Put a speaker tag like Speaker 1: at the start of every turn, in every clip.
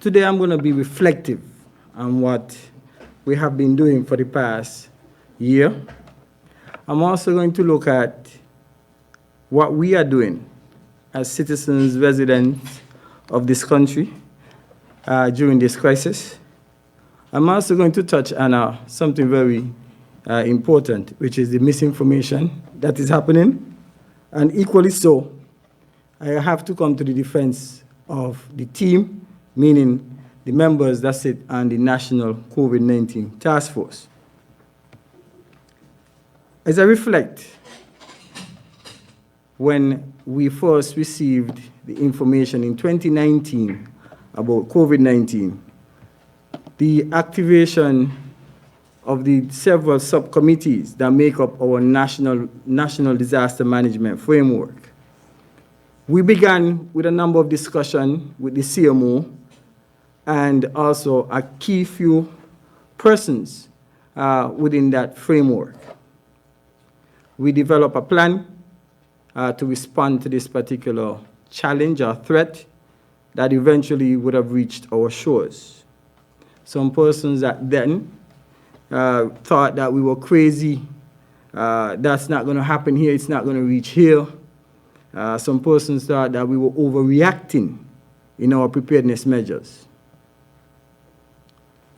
Speaker 1: Today I'm going to be reflective on what we have been doing for the past year. I'm also going to look at what we are doing as citizens, residents of this country during this crisis. I'm also going to touch on something very important, which is the misinformation that is happening. And equally so, I have to come to the defense of the team, meaning the members that sit on the National COVID-19 Task Force. As I reflect, when we first received the information in 2019 about COVID-19, the activation of the several subcommittees that make up our national disaster management framework, we began with a number of discussions with the CMO and also a key few persons within that framework. We developed a plan to respond to this particular challenge or threat that eventually would have reached our shores. Some persons that then thought that we were crazy, that's not going to happen here, it's not going to reach here. Some persons thought that we were overreacting in our preparedness measures.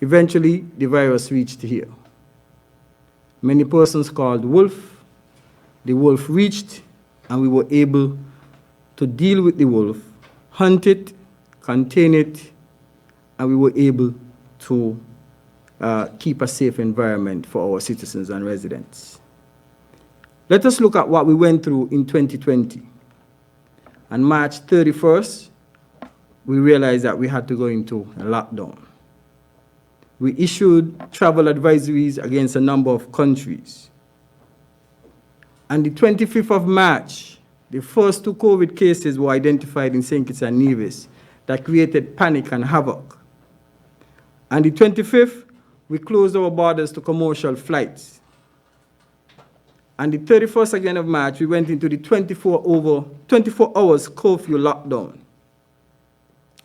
Speaker 1: Eventually, the virus reached here. Many persons called wolf. The wolf reached, and we were able to deal with the wolf, hunt it, contain it, and we were able to keep a safe environment for our citizens and residents. Let us look at what we went through in 2020. On March 31st, we realized that we had to go into a lockdown. We issued travel advisories against a number of countries. On the 25th of March, the first 2 COVID cases were identified in St. Kitts and Nevis that created panic and havoc. On the 25th, we closed our borders to commercial flights. On the 31st again of March, we went into the 24 hours curfew lockdown.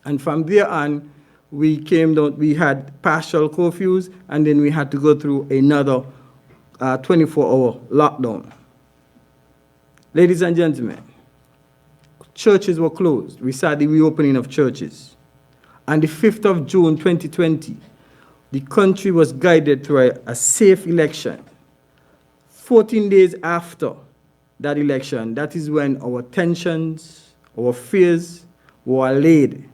Speaker 1: And from there on, we had partial curfews, and then we had to go through another 24-hour lockdown. Ladies and gentlemen, churches were closed. We saw the reopening of churches. On the 5th of June 2020, the country was guided through a safe election. 14 days after that election, that is when our tensions, our fears were allayed,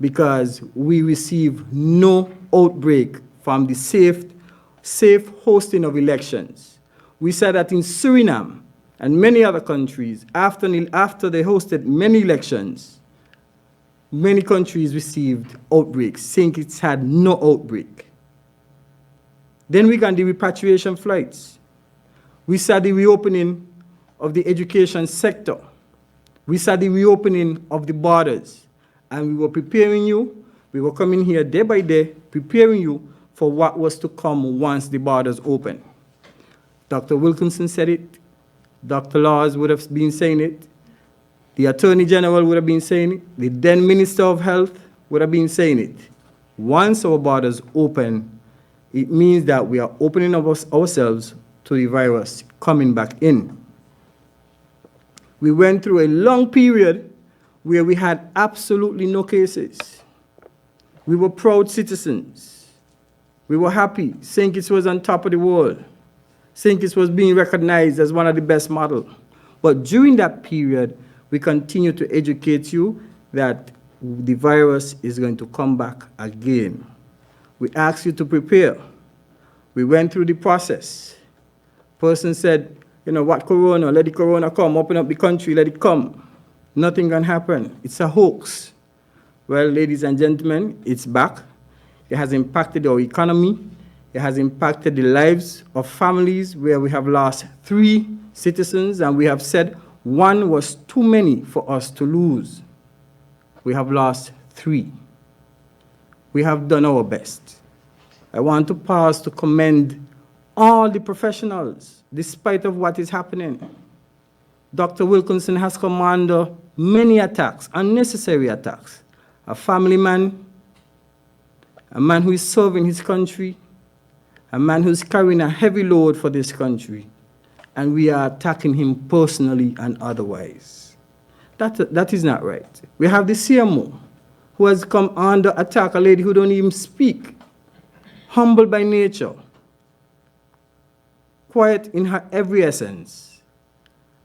Speaker 1: because we received no outbreak from the safe hosting of elections. We said that in Suriname and many other countries, after they hosted many elections, many countries received outbreaks. St. Kitts had no outbreak. Then we got the repatriation flights. We saw the reopening of the education sector. We saw the reopening of the borders. And we were preparing you, we were coming here day by day, preparing you for what was to come once the borders open. Dr. Wilkinson said it, Dr. Laws would have been saying it, the Attorney General would have been saying it, the then Minister of Health would have been saying it. Once our borders open, it means that we are opening up ourselves to the virus coming back in. We went through a long period where we had absolutely no cases. We were proud citizens. We were happy. St. Kitts was on top of the world. St. Kitts was being recognized as one of the best models. But during that period, we continue to educate you that the virus is going to come back again. We asked you to prepare. We went through the process. Person said, what corona? Let the corona come. Open up the country, let it come. Nothing can happen. It's a hoax. Well, ladies and gentlemen, it's back. It has impacted our economy. It has impacted the lives of families where we have lost 3 citizens, and we have said 1 was too many for us to lose. We have lost 3. We have done our best. I want to pause to commend all the professionals, despite of what is happening. Dr. Wilkinson has come under many attacks, unnecessary attacks. A family man, a man who is serving his country, a man who's carrying a heavy load for this country, and we are attacking him personally and otherwise. That is not right. We have the CMO, who has come under attack, a lady who don't even speak, humble by nature, quiet in her every essence,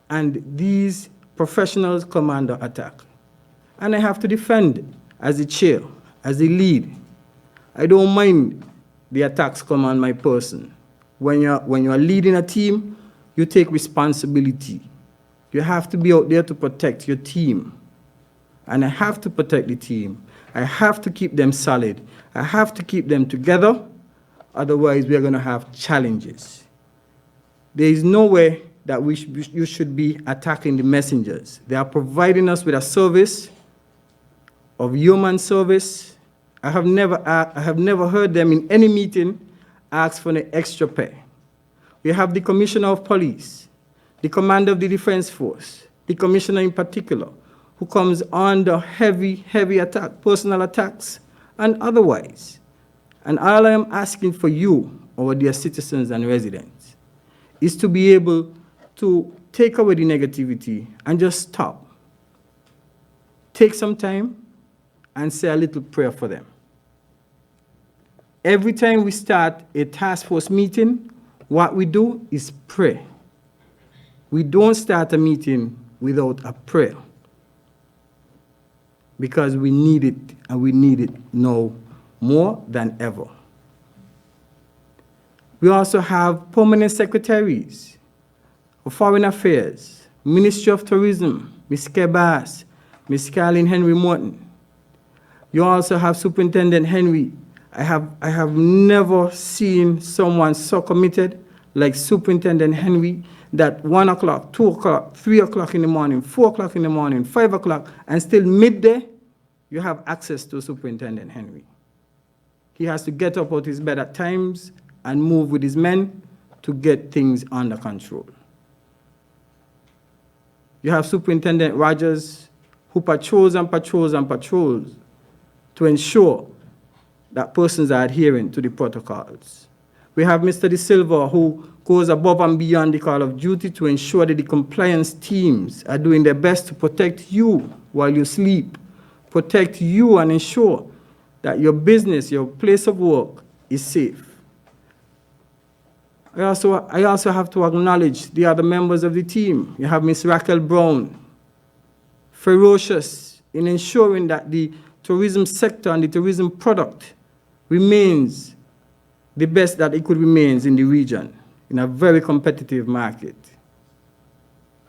Speaker 1: and these professionals come under attack. And I have to defend as the chair, as the lead. I don't mind the attacks come on my person. When you're leading a team, you take responsibility. You have to be out there to protect your team. And I have to protect the team. I have to keep them solid. I have to keep them together. Otherwise, we are going to have challenges. There is no way that you should be attacking the messengers. They are providing us with a service of human service. I have never heard them in any meeting ask for an extra pay. We have the Commissioner of Police, the Commander of the Defense Force, the Commissioner in particular, who comes under heavy attack, personal attacks, and otherwise. And all I am asking for you, our dear citizens and residents, is to be able to take away the negativity and just stop. Take some time and say a little prayer for them. Every time we start a task force meeting, what we do is pray. We don't start a meeting without a prayer, because we need it, and we need it now more than ever. We also have permanent secretaries of Foreign Affairs, Ministry of Tourism, Ms. Kebas, Ms. Carlin Henry Morton. You also have Superintendent Henry. I have never seen someone so committed like Superintendent Henry, that 1 o'clock, 2 o'clock, 3 o'clock in the morning, 4 o'clock in the morning, 5 o'clock, and still midday, you have access to Superintendent Henry. He has to get up out of his bed at times and move with his men to get things under control. You have Superintendent Rogers, who patrols and patrols and patrols to ensure that persons are adhering to the protocols. We have Mr. De Silva, who goes above and beyond the call of duty to ensure that the compliance teams are doing their best to protect you while you sleep, protect you and ensure that your business, your place of work is safe. I also have to acknowledge the other members of the team. You have Ms. Raquel Brown, ferocious in ensuring that the tourism sector and the tourism product remains the best that it could remain in the region, in a very competitive market.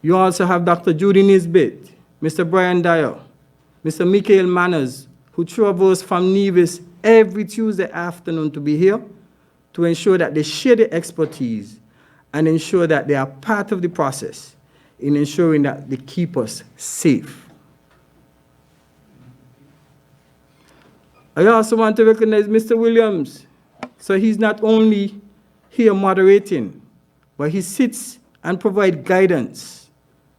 Speaker 1: You also have Dr. Judy Nisbet, Mr. Brian Dyer, Mr. Michael Manners, who travels from Nevis every Tuesday afternoon to be here to ensure that they share their expertise and ensure that they are part of the process in ensuring that they keep us safe. I also want to recognize Mr. Williams. So he's not only here moderating, but he sits and provides guidance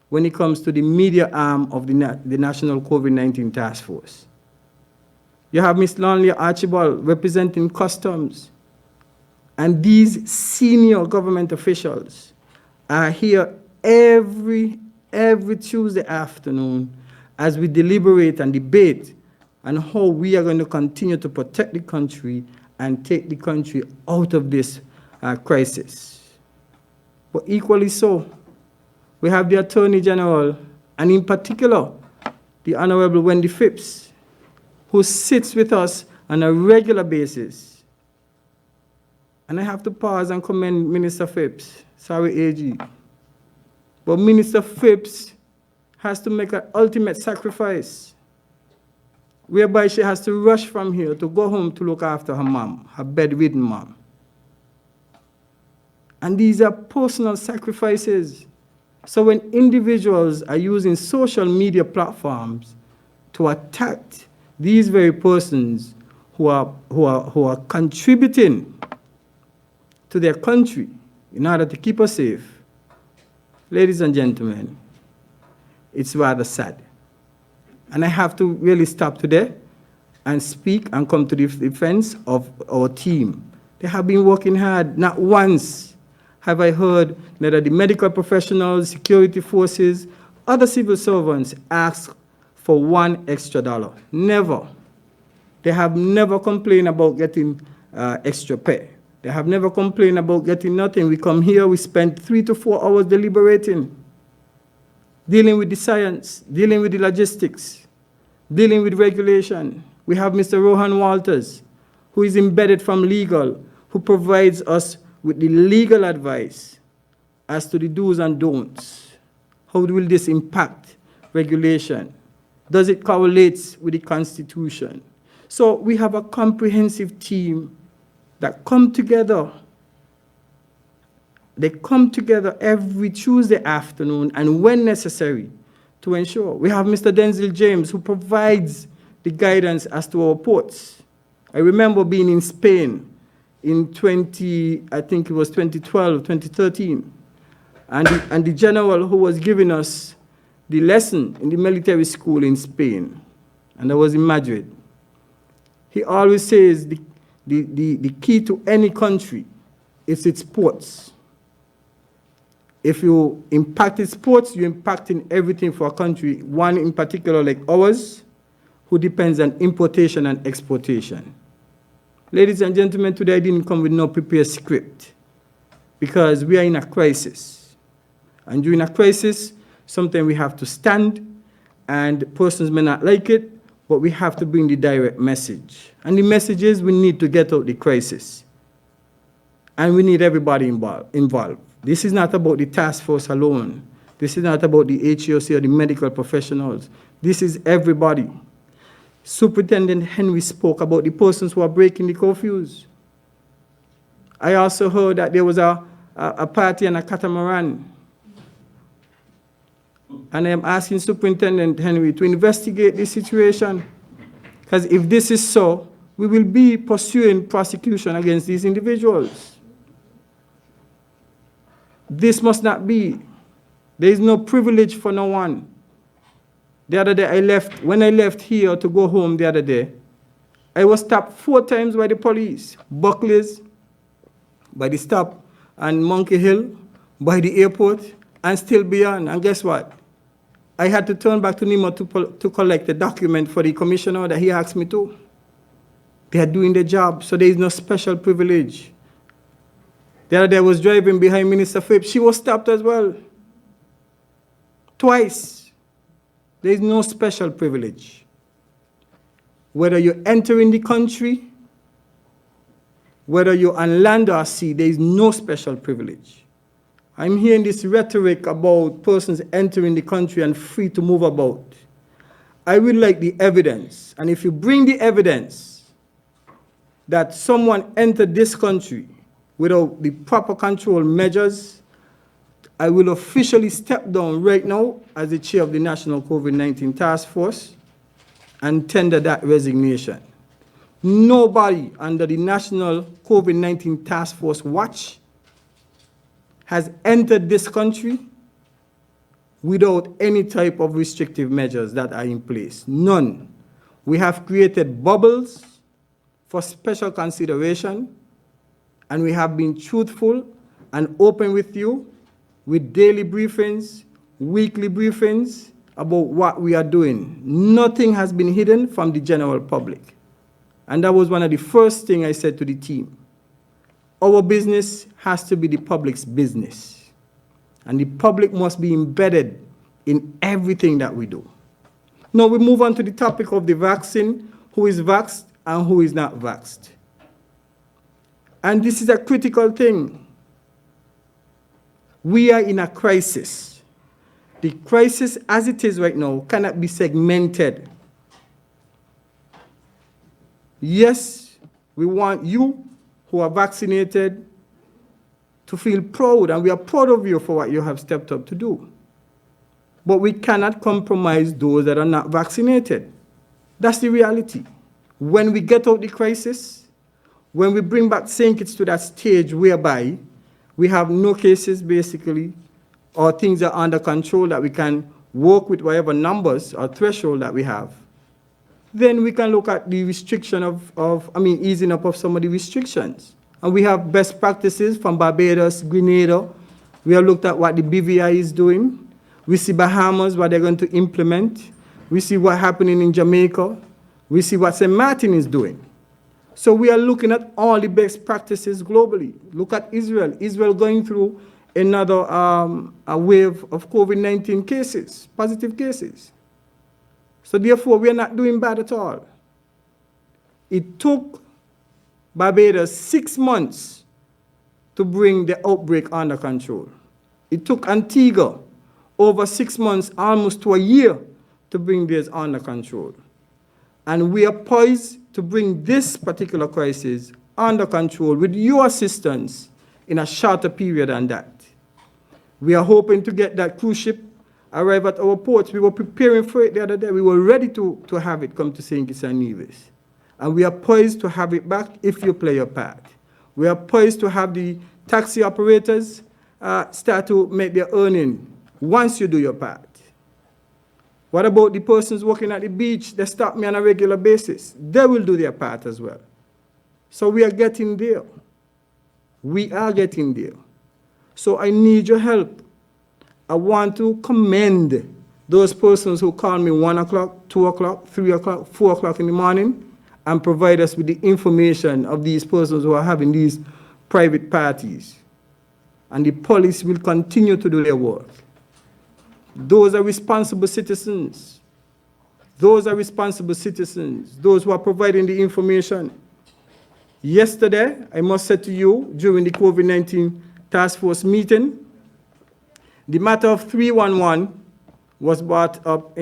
Speaker 1: when it comes to the media arm of the National COVID-19 Task Force. You have Ms. Lonley Archibald representing Customs. And these senior government officials are here every Tuesday afternoon as we deliberate and debate on how we are going to continue to protect the country and take the country out of this crisis. But equally so, we have the Attorney General, and in particular, the Honorable Wendy Phipps, who sits with us on a regular basis. And I have to pause and commend Minister Phipps. Sorry, AG. But Minister Phipps has to make an ultimate sacrifice, whereby she has to rush from here to go home to look after her mom, her bedridden mom. And these are personal sacrifices. So when individuals are using social media platforms to attack these very persons who are contributing to their country in order to keep us safe, ladies and gentlemen, it's rather sad. And I have to really stop today and speak and come to the defense of our team. They have been working hard. Not once have I heard that the medical professionals, security forces, other civil servants ask for $1 extra. Never. They have never complained about getting extra pay. They have never complained about getting nothing. We come here, we spend 3 to 4 hours deliberating, dealing with the science, dealing with the logistics, dealing with regulation. We have Mr. Rohan Walters, who is embedded from legal, who provides us with the legal advice as to the do's and don'ts. How will this impact regulation? Does it correlate with the Constitution? So we have a comprehensive team that come together. They come together every Tuesday afternoon and when necessary to ensure. We have Mr. Denzel James, who provides the guidance as to our ports. I remember being in Spain in 2012, 2013, and the general who was giving us the lesson in the military school in Spain, and I was in Madrid. He always says the key to any country is its ports. If you impact its ports, you're impacting everything for a country, one in particular like ours, who depends on importation and exportation. Ladies and gentlemen, today I didn't come with no prepared script because we are in a crisis. And during a crisis, sometimes we have to stand, and persons may not like it, but we have to bring the direct message. And the message is we need to get out the crisis. And we need everybody involved. This is not about the task force alone. This is not about the HEOC or the medical professionals. This is everybody. Superintendent Henry spoke about the persons who are breaking the curfews. I also heard that there was a party and a catamaran. And I am asking Superintendent Henry to investigate this situation. Because if this is so, we will be pursuing prosecution against these individuals. This must not be. There is no privilege for no one. The other day when I left here to go home the other day, I was stopped 4 times by the police. Buckley's, by the stop on Monkey Hill, by the airport, and still beyond. And guess what? I had to turn back to Nemo to collect the document for the commissioner that he asked me to. They are doing their job, so there is no special privilege. The other day I was driving behind Minister Phipps. She was stopped as well. Twice. There is no special privilege. Whether you enter in the country, whether you're on land or sea, there is no special privilege. I'm hearing this rhetoric about persons entering the country and free to move about. I would like the evidence. And if you bring the evidence that someone entered this country without the proper control measures, I will officially step down right now as the chair of the National COVID-19 Task Force and tender that resignation. Nobody under the National COVID-19 Task Force watch has entered this country without any type of restrictive measures that are in place. None. We have created bubbles for special consideration, and we have been truthful and open with you with daily briefings, weekly briefings about what we are doing. Nothing has been hidden from the general public. And that was one of the first things I said to the team. Our business has to be the public's business. And the public must be embedded in everything that we do. Now we move on to the topic of the vaccine, who is vaxxed and who is not vaxxed. And this is a critical thing. We are in a crisis. The crisis as it is right now cannot be segmented. Yes, we want you who are vaccinated to feel proud, and we are proud of you for what you have stepped up to do. But we cannot compromise those that are not vaccinated. That's the reality. When we get out the crisis, when we bring back St. Kitts to that stage whereby we have no cases, basically, or things are under control that we can work with whatever numbers or threshold that we have, then we can look at the restriction easing up of some of the restrictions. And we have best practices from Barbados, Grenada. We have looked at what the BVI is doing. We see Bahamas, what they're going to implement. We see what's happening in Jamaica. We see what St. Martin is doing. So we are looking at all the best practices globally. Look at Israel. Israel going through another a wave of COVID-19 cases, positive cases. So therefore, we are not doing bad at all. It took Barbados 6 months to bring the outbreak under control. It took Antigua over 6 months, almost to a year, to bring this under control. And we are poised to bring this particular crisis under control with your assistance in a shorter period than that. We are hoping to get that cruise ship arrive at our ports. We were preparing for it the other day. We were ready to have it come to St. Kitts and Nevis. And we are poised to have it back if you play your part. We are poised to have the taxi operators start to make their earning once you do your part. What about the persons working at the beach that stop me on a regular basis? They will do their part as well. So we are getting there. We are getting there. So I need your help. I want to commend those persons who call me 1 o'clock, 2 o'clock, 3 o'clock, 4 o'clock in the morning and provide us with the information of these persons who are having these private parties. And the police will continue to do their work. Those are responsible citizens. Those are responsible citizens, those who are providing the information. Yesterday, I must say to you, during the COVID-19 task force meeting, the matter of 311 was brought up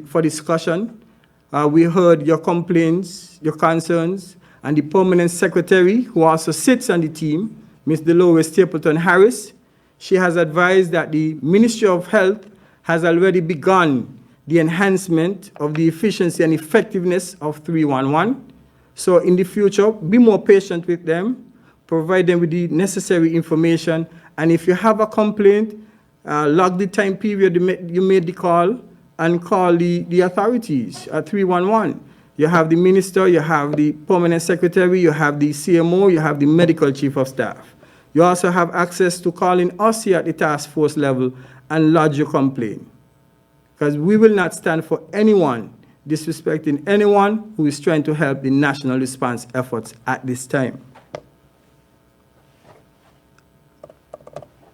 Speaker 1: for discussion. We heard your complaints, your concerns, and the permanent secretary, who also sits on the team, Ms. Dolores Stapleton Harris, she has advised that the Ministry of Health has already begun the enhancement of the efficiency and effectiveness of 311. So in the future, be more patient with them, provide them with the necessary information, and if you have a complaint, log the time period you made the call and call the authorities at 311. You have the minister, you have the permanent secretary, you have the CMO, you have the medical chief of staff. You also have access to calling us here at the task force level and lodge your complaint. Because we will not stand for anyone disrespecting anyone who is trying to help the national response efforts at this time.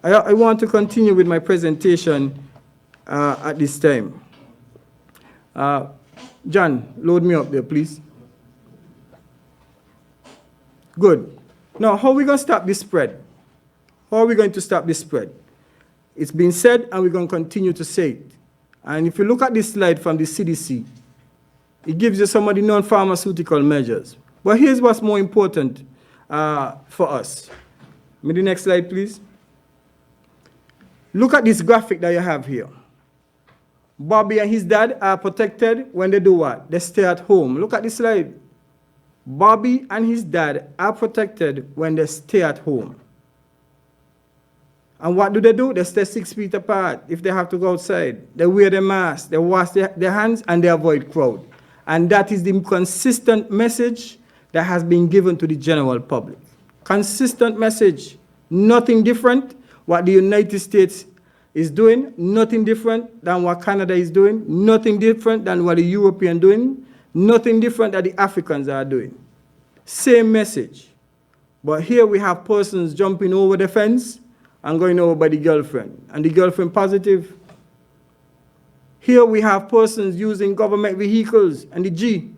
Speaker 1: I want to continue with my presentation at this time. John, load me up there, please. Good. Now, how are we going to stop this spread? How are we going to stop this spread? It's been said, and we're going to continue to say it. And if you look at this slide from the CDC, it gives you some of the non-pharmaceutical measures. But here's what's more important for us. The next slide, please. Look at this graphic that you have here. Bobby and his dad are protected when they do what? They stay at home. Look at this slide. Bobby and his dad are protected when they stay at home. And what do? They stay 6 feet apart if they have to go outside. They wear their mask, they wash their hands, and they avoid crowd. And that is the consistent message that has been given to the general public. Consistent message. Nothing different what the United States is doing, nothing different than what Canada is doing, nothing different than what the Europeans are doing, nothing different that the Africans are doing. Same message. But here we have persons jumping over the fence and going over by the girlfriend, and the girlfriend positive. Here we have persons using government vehicles and the G,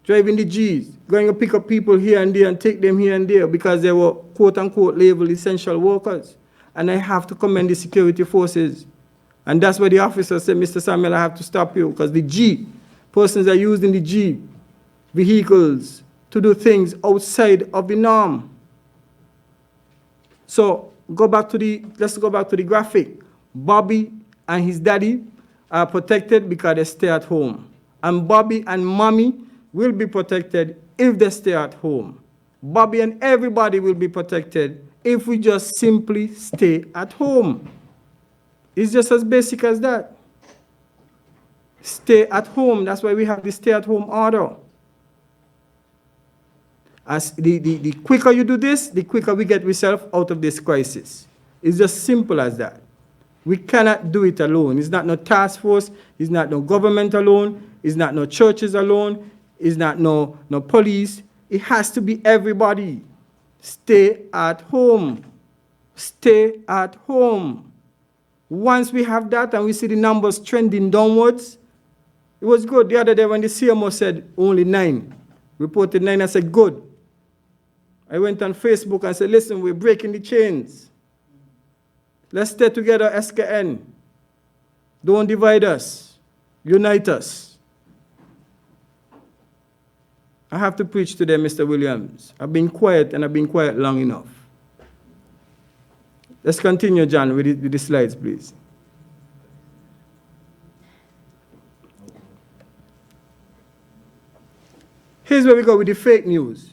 Speaker 1: driving the Gs, going to pick up people here and there and take them here and there because they were quote-unquote labeled essential workers. And I have to commend the security forces. And that's why the officer said, Mr. Samuel, I have to stop you, because the G, persons are using the G vehicles to do things outside of the norm. So let's go back to the graphic. Bobby and his daddy are protected because they stay at home. And Bobby and mommy will be protected if they stay at home. Bobby and everybody will be protected if we just simply stay at home. It's just as basic as that. Stay at home. That's why we have the stay-at-home order. As the quicker you do this, the quicker we get ourselves out of this crisis. It's just simple as that. We cannot do it alone. It's not no task force. It's not no government alone. It's not no churches alone. It's not no police. It has to be everybody. Stay at home. Stay at home. Once we have that and we see the numbers trending downwards, it was good. The other day when the CMO said only 9, reported 9, I said, good. I went on Facebook and said, listen, we're breaking the chains. Let's stay together, SKN. Don't divide us. Unite us. I have to preach to them, Mr. Williams. I've been quiet, and I've been quiet long enough. Let's continue, John, with the slides, please. Here's where we go with the fake news.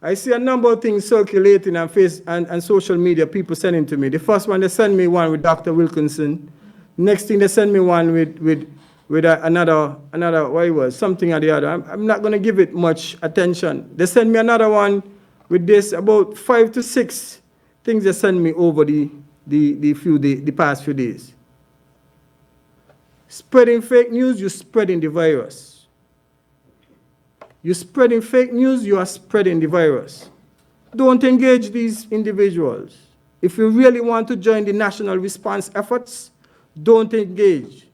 Speaker 1: I see a number of things circulating on Facebook and social media, people sending to me. The first one, they send me one with Dr. Wilkinson. Next thing, they send me one with another, what it was, something or the other. I'm not going to give it much attention. They send me another one with this, about 5 to 6 things they send me over the past few days. Spreading fake news, you're spreading the virus. You're spreading fake news, you are spreading the virus. Don't engage these individuals. If you really want to join the national response efforts, don't engage.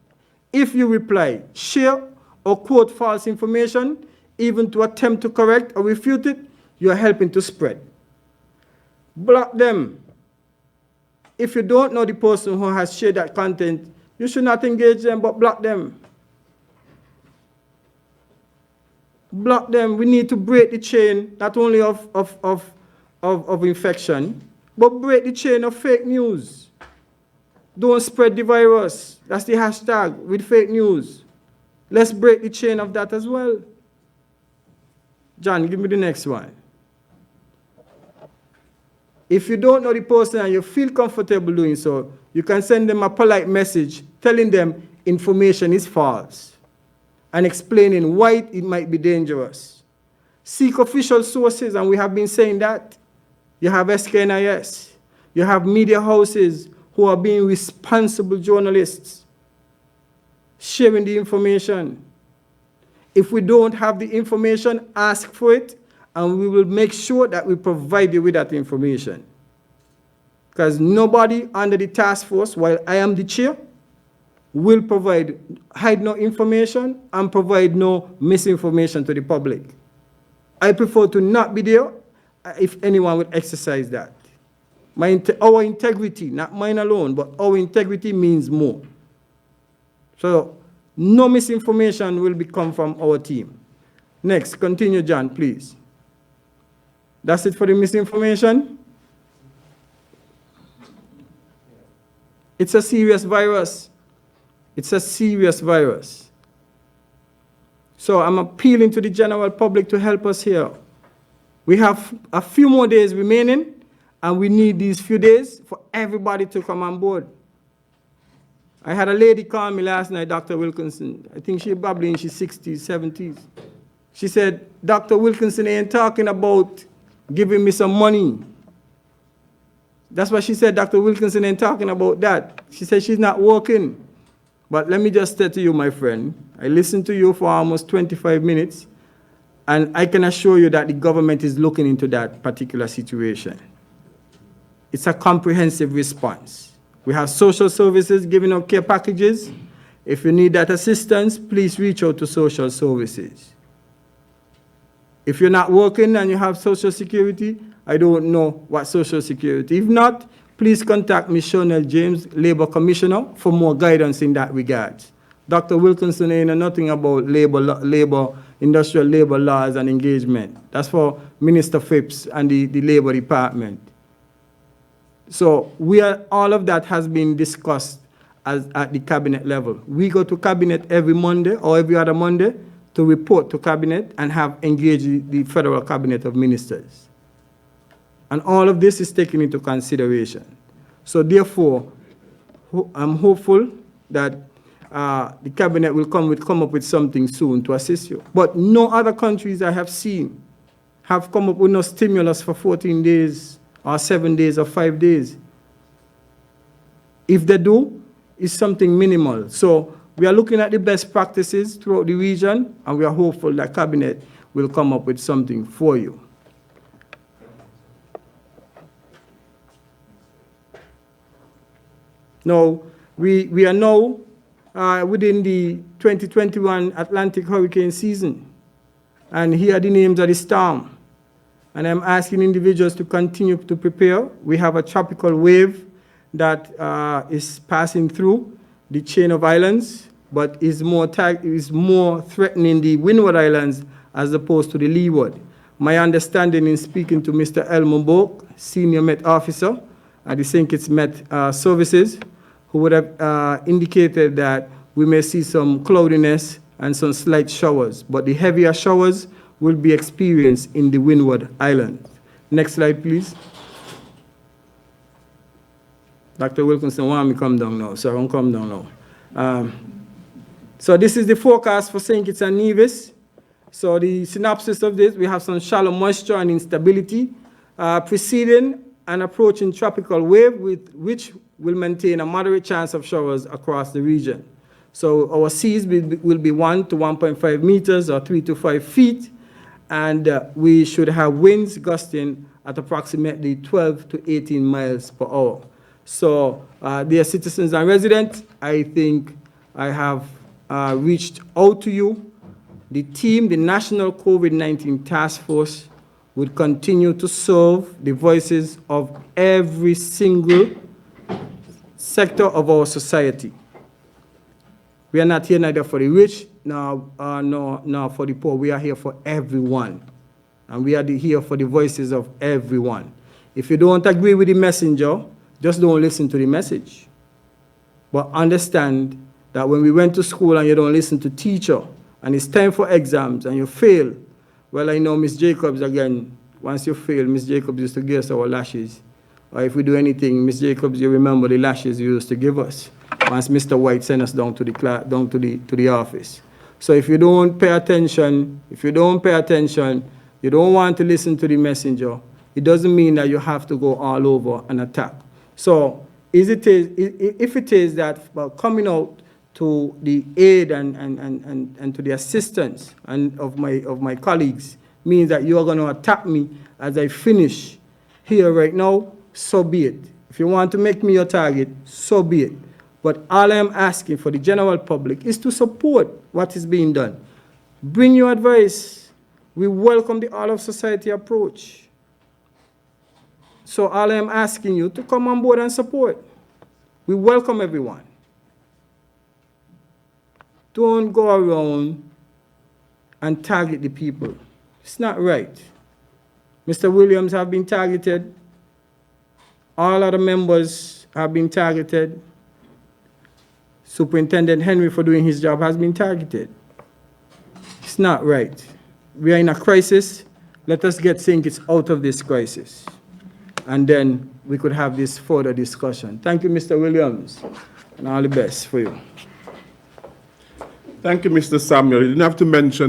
Speaker 1: If you reply, share, or quote false information, even to attempt to correct or refute it, you are helping to spread. Block them. If you don't know the person who has shared that content, you should not engage them, but block them. Block them. We need to break the chain, not only of infection, but break the chain of fake news. Don't spread the virus. That's the hashtag with fake news. Let's break the chain of that as well. John, give me the next one. If you don't know the person and you feel comfortable doing so, you can send them a polite message telling them information is false and explaining why it might be dangerous. Seek official sources, and we have been saying that. You have SKNIS. You have media houses who are being responsible journalists, sharing the information. If we don't have the information, ask for it, and we will make sure that we provide you with that information. Because nobody under the task force, while I am the chair, will hide no information and provide no misinformation to the public. I prefer to not be there if anyone would exercise that. Our integrity, not mine alone, but our integrity means more. So no misinformation will come from our team. Next, continue, John, please. That's it for the misinformation? It's a serious virus. It's a serious virus. So I'm appealing to the general public to help us here. We have a few more days remaining, and we need these few days for everybody to come on board. I had a lady call me last night, Dr. Wilkinson. I think she's probably in her 60s, 70s. She said, Dr. Wilkinson ain't talking about giving me some money. That's what she said. Dr. Wilkinson ain't talking about that. She said she's not working. But let me just say to you, my friend, I listened to you for almost 25 minutes, and I can assure you that the government is looking into that particular situation. It's a comprehensive response. We have social services giving out care packages. If you need that assistance, please reach out to social services. If you're not working and you have social security, I don't know what social security. If not, please contact Ms. Shonell James, Labor Commissioner, for more guidance in that regard. Dr. Wilkinson ain't know nothing about industrial labor laws and engagement. That's for Minister Phipps and the Labor Department. So all of that has been discussed at the cabinet level. We go to cabinet every Monday or every other Monday to report to cabinet and have engaged the federal cabinet of ministers. And all of this is taken into consideration. So therefore, I'm hopeful that the cabinet will come up with something soon to assist you. But no other countries I have seen have come up with no stimulus for 14 days or 7 days or 5 days. If they do, it's something minimal. So we are looking at the best practices throughout the region, and we are hopeful that cabinet will come up with something for you. Now, we are now within the 2021 Atlantic hurricane season, and here are the names of the storm. And I'm asking individuals to continue to prepare. We have a tropical wave that is passing through the chain of islands, but is more threatening the Windward Islands as opposed to the leeward. My understanding in speaking to Mr. Elmo Boak, Senior Met Officer at the St. Kitts Met Services, who would have indicated that we may see some cloudiness and some slight showers, but the heavier showers will be experienced in the Windward Islands. Next slide, please. Dr. Wilkinson, why don't we come down now? So I won't come down now. So this is the forecast for St. Kitts and Nevis. So the synopsis of this, we have some shallow moisture and instability preceding and approaching tropical wave, which will maintain a moderate chance of showers across the region. So our seas will be 1 to 1.5 meters or 3 to 5 feet, and we should have winds gusting at approximately 12 to 18 miles per hour. So dear citizens and residents, I think I have reached out to you. The team, the National COVID-19 Task Force, would continue to serve the voices of every single sector of our society. We are not here neither for the rich nor for the poor. We are here for everyone. And we are here for the voices of everyone. If you don't agree with the messenger, just don't listen to the message. But understand that when we went to school and you don't listen to teacher, and it's time for exams and you fail, well, I know Miss Jacobs again, once you fail, Miss Jacobs used to give us our lashes. Or if we do anything, Miss Jacobs, you remember the lashes you used to give us once Mr. White sent us down to the office. So if you don't pay attention, you don't want to listen to the messenger, it doesn't mean that you have to go all over and attack. So if it is that coming out to the aid and to the assistance of my colleagues means that you are going to attack me as I finish here right now, so be it. If you want to make me your target, so be it. But all I am asking for the general public is to support what is being done. Bring your advice. We welcome the all of society approach. So all I am asking you to come on board and support. We welcome everyone. Don't go around and target the people. It's not right. Mr. Williams have been targeted. All other members have been targeted. Superintendent Henry, for doing his job, has been targeted. It's not right. We are in a crisis. Let us get St. Kitts out of this crisis. And then we could have this further discussion. Thank you, Mr. Williams, and all the best for you.
Speaker 2: Thank you, Mr. Samuel. You didn't have to mention